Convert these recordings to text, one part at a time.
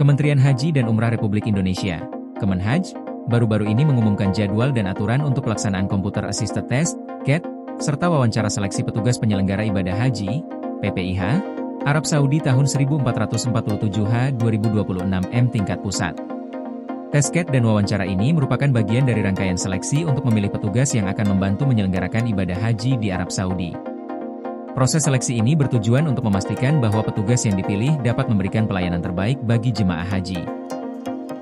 Kementerian Haji dan Umrah Republik Indonesia, Kemenhaj, baru-baru ini mengumumkan jadwal dan aturan untuk pelaksanaan Computer Assisted Test, CAT, serta wawancara seleksi petugas penyelenggara ibadah haji, PPIH, Arab Saudi tahun 1447H 2026 tingkat pusat. Tes CAT dan wawancara ini merupakan bagian dari rangkaian seleksi untuk memilih petugas yang akan membantu menyelenggarakan ibadah haji di Arab Saudi. Proses seleksi ini bertujuan untuk memastikan bahwa petugas yang dipilih dapat memberikan pelayanan terbaik bagi jemaah haji.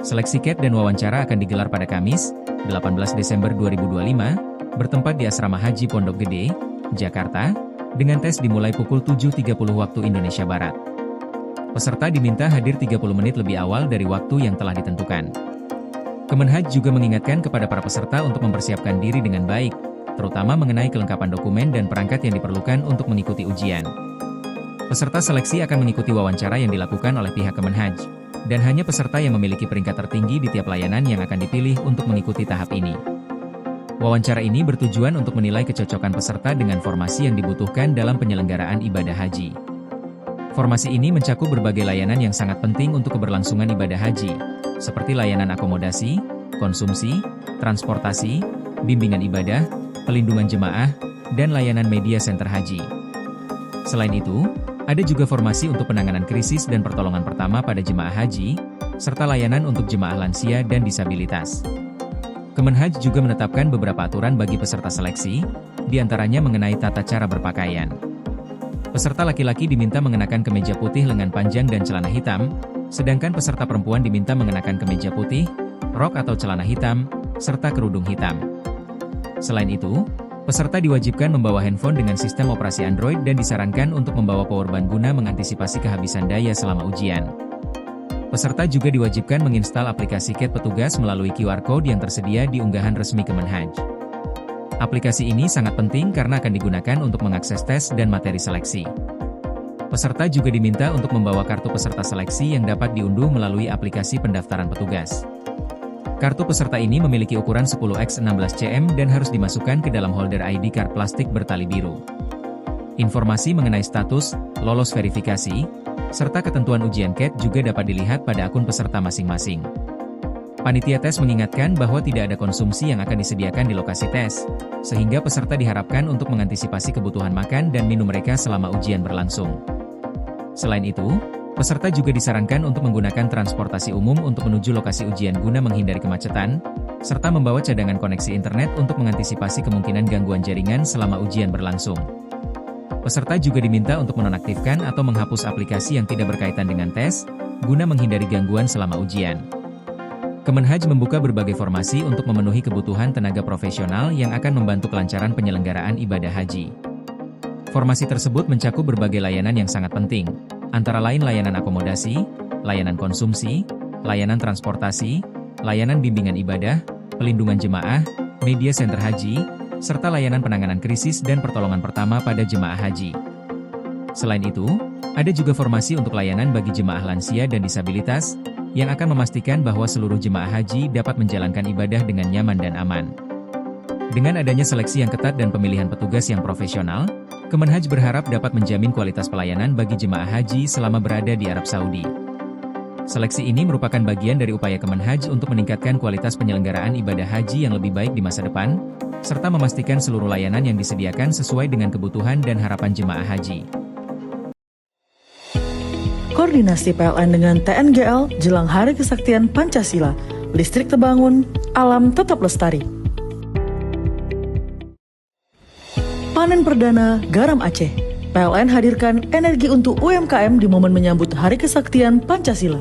Seleksi CAT dan wawancara akan digelar pada Kamis, 18 Desember 2025, bertempat di Asrama Haji Pondok Gede, Jakarta, dengan tes dimulai pukul 7.30 waktu Indonesia Barat. Peserta diminta hadir 30 menit lebih awal dari waktu yang telah ditentukan. Kemenhaj juga mengingatkan kepada para peserta untuk mempersiapkan diri dengan baik, terutama mengenai kelengkapan dokumen dan perangkat yang diperlukan untuk mengikuti ujian. Peserta seleksi akan mengikuti wawancara yang dilakukan oleh pihak Kemenhaj, dan hanya peserta yang memiliki peringkat tertinggi di tiap layanan yang akan dipilih untuk mengikuti tahap ini. Wawancara ini bertujuan untuk menilai kecocokan peserta dengan formasi yang dibutuhkan dalam penyelenggaraan ibadah haji. Formasi ini mencakup berbagai layanan yang sangat penting untuk keberlangsungan ibadah haji, seperti layanan akomodasi, konsumsi, transportasi, bimbingan ibadah, pelindungan jemaah, dan layanan media center haji. Selain itu, ada juga formasi untuk penanganan krisis dan pertolongan pertama pada jemaah haji, serta layanan untuk jemaah lansia dan disabilitas. Kemenhaj juga menetapkan beberapa aturan bagi peserta seleksi, diantaranya mengenai tata cara berpakaian. Peserta laki-laki diminta mengenakan kemeja putih lengan panjang dan celana hitam, sedangkan peserta perempuan diminta mengenakan kemeja putih, rok atau celana hitam, serta kerudung hitam. Selain itu, peserta diwajibkan membawa handphone dengan sistem operasi Android dan disarankan untuk membawa powerbank guna mengantisipasi kehabisan daya selama ujian. Peserta juga diwajibkan menginstal aplikasi CAT petugas melalui QR Code yang tersedia di unggahan resmi Kemenhaj. Aplikasi ini sangat penting karena akan digunakan untuk mengakses tes dan materi seleksi. Peserta juga diminta untuk membawa kartu peserta seleksi yang dapat diunduh melalui aplikasi pendaftaran petugas. Kartu peserta ini memiliki ukuran 10x16 cm dan harus dimasukkan ke dalam holder ID card plastik bertali biru. Informasi mengenai status, lolos verifikasi, serta ketentuan ujian CAT juga dapat dilihat pada akun peserta masing-masing. Panitia tes mengingatkan bahwa tidak ada konsumsi yang akan disediakan di lokasi tes, sehingga peserta diharapkan untuk mengantisipasi kebutuhan makan dan minum mereka selama ujian berlangsung. Selain itu, peserta juga disarankan untuk menggunakan transportasi umum untuk menuju lokasi ujian guna menghindari kemacetan, serta membawa cadangan koneksi internet untuk mengantisipasi kemungkinan gangguan jaringan selama ujian berlangsung. Peserta juga diminta untuk menonaktifkan atau menghapus aplikasi yang tidak berkaitan dengan tes, guna menghindari gangguan selama ujian. Kemenhaj membuka berbagai formasi untuk memenuhi kebutuhan tenaga profesional yang akan membantu kelancaran penyelenggaraan ibadah haji. Formasi tersebut mencakup berbagai layanan yang sangat penting, antara lain layanan akomodasi, layanan konsumsi, layanan transportasi, layanan bimbingan ibadah, pelindungan jemaah, media center haji, serta layanan penanganan krisis dan pertolongan pertama pada jemaah haji. Selain itu, ada juga formasi untuk layanan bagi jemaah lansia dan disabilitas, yang akan memastikan bahwa seluruh jemaah haji dapat menjalankan ibadah dengan nyaman dan aman. Dengan adanya seleksi yang ketat dan pemilihan petugas yang profesional, Kemenhaj berharap dapat menjamin kualitas pelayanan bagi jemaah haji selama berada di Arab Saudi. Seleksi ini merupakan bagian dari upaya Kemenhaj untuk meningkatkan kualitas penyelenggaraan ibadah haji yang lebih baik di masa depan, serta memastikan seluruh layanan yang disediakan sesuai dengan kebutuhan dan harapan jemaah haji. Koordinasi PLN dengan TNGL jelang Hari Kesaktian Pancasila, listrik terbangun, alam tetap lestari. Panen perdana garam Aceh. PLN hadirkan energi untuk UMKM di momen menyambut Hari Kesaktian Pancasila.